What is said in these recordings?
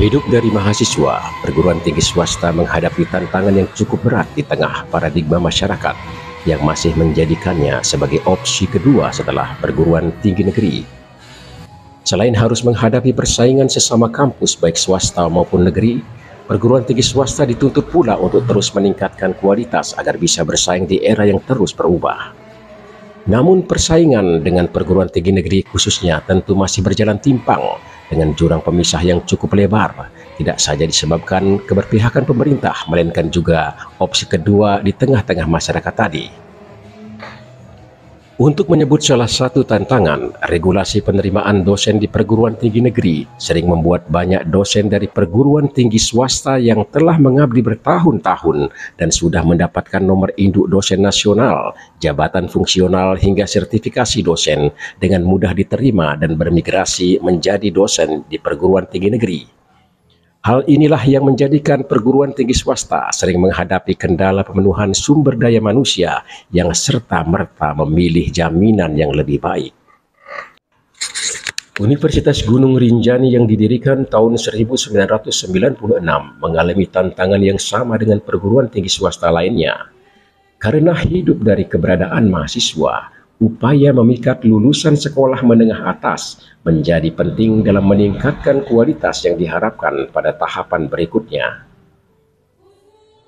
Hidup dari mahasiswa, perguruan tinggi swasta menghadapi tantangan yang cukup berat di tengah paradigma masyarakat yang masih menjadikannya sebagai opsi kedua setelah perguruan tinggi negeri. Selain harus menghadapi persaingan sesama kampus baik swasta maupun negeri, perguruan tinggi swasta dituntut pula untuk terus meningkatkan kualitas agar bisa bersaing di era yang terus berubah. Namun persaingan dengan perguruan tinggi negeri khususnya tentu masih berjalan timpang dengan jurang pemisah yang cukup lebar, tidak saja disebabkan keberpihakan pemerintah, melainkan juga opsi kedua di tengah-tengah masyarakat tadi. Untuk menyebut salah satu tantangan, regulasi penerimaan dosen di perguruan tinggi negeri sering membuat banyak dosen dari perguruan tinggi swasta yang telah mengabdi bertahun-tahun dan sudah mendapatkan nomor induk dosen nasional, jabatan fungsional hingga sertifikasi dosen dengan mudah diterima dan bermigrasi menjadi dosen di perguruan tinggi negeri. Hal inilah yang menjadikan perguruan tinggi swasta sering menghadapi kendala pemenuhan sumber daya manusia yang serta-merta memilih jaminan yang lebih baik. Universitas Gunung Rinjani yang didirikan tahun 1996 mengalami tantangan yang sama dengan perguruan tinggi swasta lainnya. Karena hidup dari keberadaan mahasiswa, upaya memikat lulusan sekolah menengah atas menjadi penting dalam meningkatkan kualitas yang diharapkan pada tahapan berikutnya.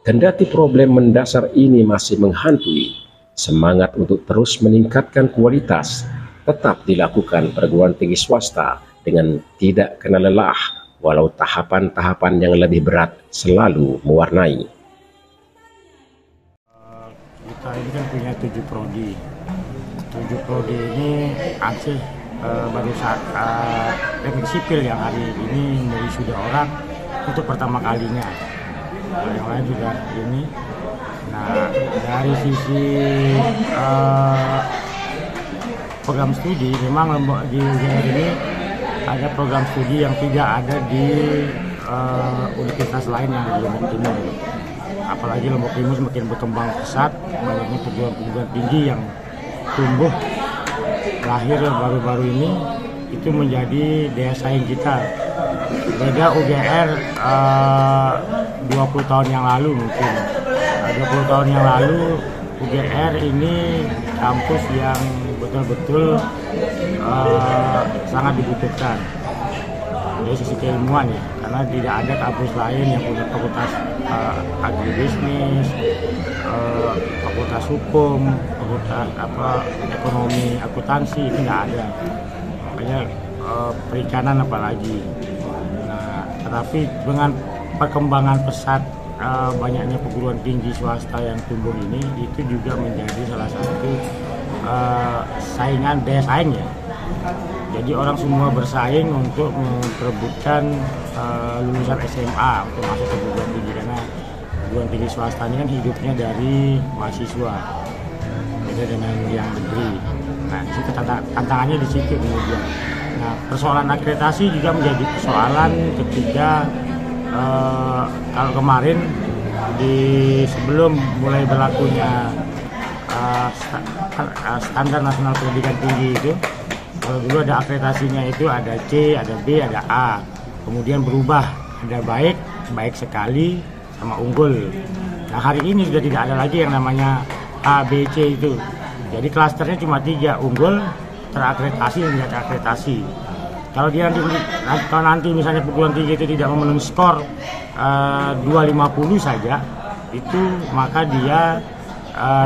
Kendati problem mendasar ini masih menghantui, semangat untuk terus meningkatkan kualitas tetap dilakukan perguruan tinggi swasta dengan tidak kenal lelah, walau tahapan-tahapan yang lebih berat selalu mewarnai. Kita ini kan punya 7 prodi. 7 prodi ini ansih baru saat teknik sipil yang hari ini sudah orang untuk pertama kalinya. Yang lain juga ini. Nah, dari sisi program studi, memang di UGR ini ada program studi yang tidak ada di universitas lain yang di Lombok Timur. Apalagi Lombok Timur semakin berkembang pesat, banyaknya perguruan tinggi yang tumbuh lahir baru-baru ini, itu menjadi daya saing kita. Beda UGR 20 tahun yang lalu mungkin. 20 tahun yang lalu UGR ini kampus yang betul-betul sangat dibutuhkan dari sisi keilmuan ya, karena tidak ada kampus lain yang punya fakultas agribisnis, fakultas hukum, fakultas ekonomi, akuntansi, itu nggak ada. Makanya perikanan apalagi. Nah, tetapi dengan perkembangan pesat banyaknya perguruan tinggi swasta yang tumbuh ini, itu juga menjadi salah satu saingan, daya saing ya. Jadi orang semua bersaing untuk memperebutkan lulusan SMA untuk masuk ke perguruan tinggi, karena perguruan tinggi swasta ini kan hidupnya dari mahasiswa, beda dengan yang negeri. Nah, di situ tantangannya di situ kemudian. Nah, persoalan akreditasi juga menjadi persoalan ketika kalau kemarin sebelum mulai berlakunya standar nasional pendidikan tinggi itu, kalau dulu ada akreditasinya itu ada C, ada B, ada A. Kemudian berubah, ada baik, baik sekali, sama unggul. Nah, hari ini sudah tidak ada lagi yang namanya A, B, C itu. Jadi klasternya cuma 3, unggul, terakreditasi, dan tidak terakreditasi. Kalau dia nanti misalnya perguruan tinggi itu tidak memenuhi skor 250 saja, itu maka dia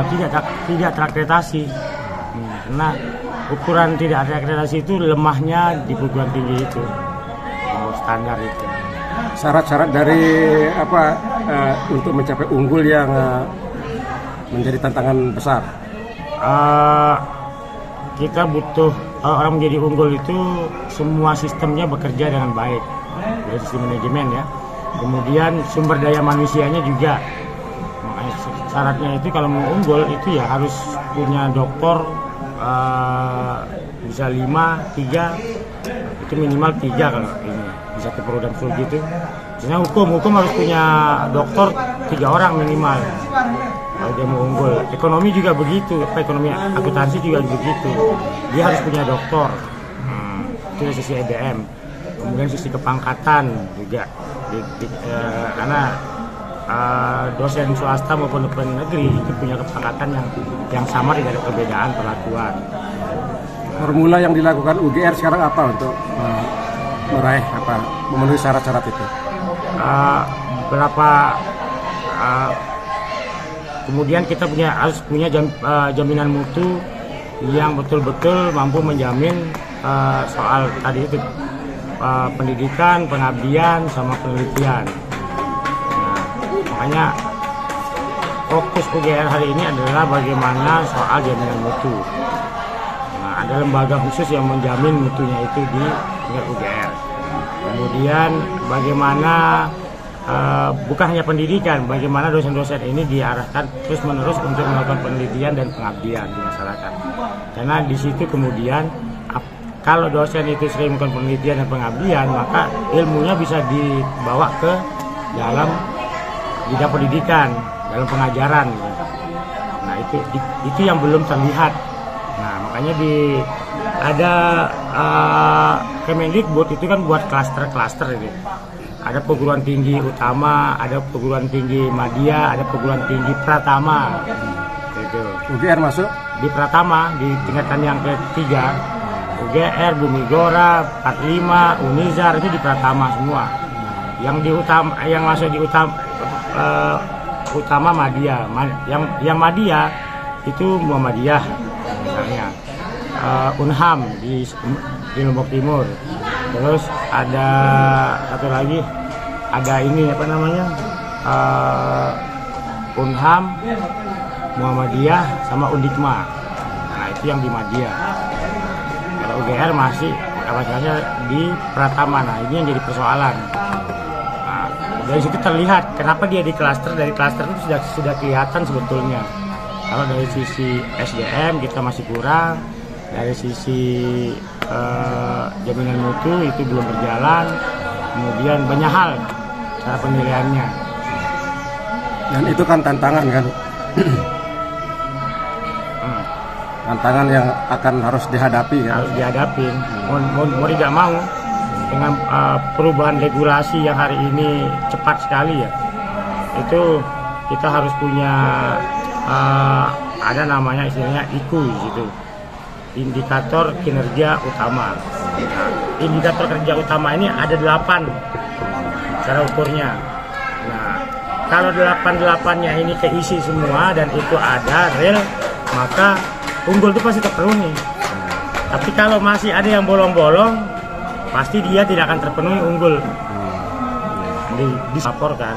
tidak terakreditasi. Karena ukuran tidak terakreditasi itu lemahnya di perguruan tinggi itu, standar itu. Syarat-syarat dari untuk mencapai unggul yang menjadi tantangan besar. Kita butuh orang menjadi unggul itu semua sistemnya bekerja dengan baik, dari sisi manajemen ya. Kemudian sumber daya manusianya juga. Makanya syaratnya itu kalau mau unggul itu ya harus punya doktor bisa 5, 3, itu minimal 3 kalau ini di satu program studi itu. Misalnya hukum harus punya doktor 3 orang minimal kalau dia mau unggul. Ekonomi juga begitu, ekonomi akuntansi juga begitu, dia harus punya doktor. Itu dari sisi EDM. kemudian sisi kepangkatan juga karena dosen swasta maupun negeri itu punya kepangkatan yang sama, tidak ada perbedaan perlakuan. Formula yang dilakukan UGR sekarang apa untuk meraih memenuhi syarat-syarat itu? Kemudian kita harus punya jaminan mutu yang betul-betul mampu menjamin soal tadi itu pendidikan, pengabdian, sama penelitian. Nah, makanya fokus UGR hari ini adalah bagaimana soal jaminan mutu. Nah, ada lembaga khusus yang menjamin mutunya itu di tingkat UGR. Kemudian bagaimana bukan hanya pendidikan, bagaimana dosen-dosen ini diarahkan terus-menerus untuk melakukan penelitian dan pengabdian di masyarakat. Karena di situ kemudian kalau dosen itu sering melakukan penelitian dan pengabdian, maka ilmunya bisa dibawa ke dalam bidang pendidikan, dalam pengajaran. Nah, itu yang belum terlihat. Nah, makanya ada Kemendikbud itu kan buat klaster-klaster gitu. Ada perguruan tinggi utama, ada perguruan tinggi madya, ada perguruan tinggi pratama. Gitu. UGR masuk di pratama di tingkatan yang ketiga. UGR, Bumi Gora, 45, Unizar itu di pratama semua. Yang masuk di utama madya. Yang madya itu Muhammadiyah misalnya. Unham di Lombok Timur. Terus ada satu lagi, ada ini apa namanya, Unham, Muhammadiyah, sama Undikma. Nah, itu yang di Madya. Kalau UGR masih kapasitasnya di Pratama. Nah, ini yang jadi persoalan. Nah, dari situ terlihat kenapa dia di klaster. Dari klaster itu sudah kelihatan sebetulnya. Kalau dari sisi SDM kita masih kurang. Dari sisi jaminan mutu itu belum berjalan, kemudian banyak hal cara penilaiannya. Dan itu kan tantangan kan, tantangan yang harus dihadapi kan? Harus dihadapi, mau tidak mau dengan perubahan regulasi yang hari ini cepat sekali ya. Itu kita harus punya ada namanya istilahnya IKU gitu. Indikator kinerja utama. Nah, indikator kinerja utama ini ada 8 cara ukurnya. Nah, kalau 8-8-nya ini keisi semua dan itu ada real, maka unggul itu pasti terpenuhi. Tapi kalau masih ada yang bolong-bolong, pasti dia tidak akan terpenuhi unggul. Dilaporkan.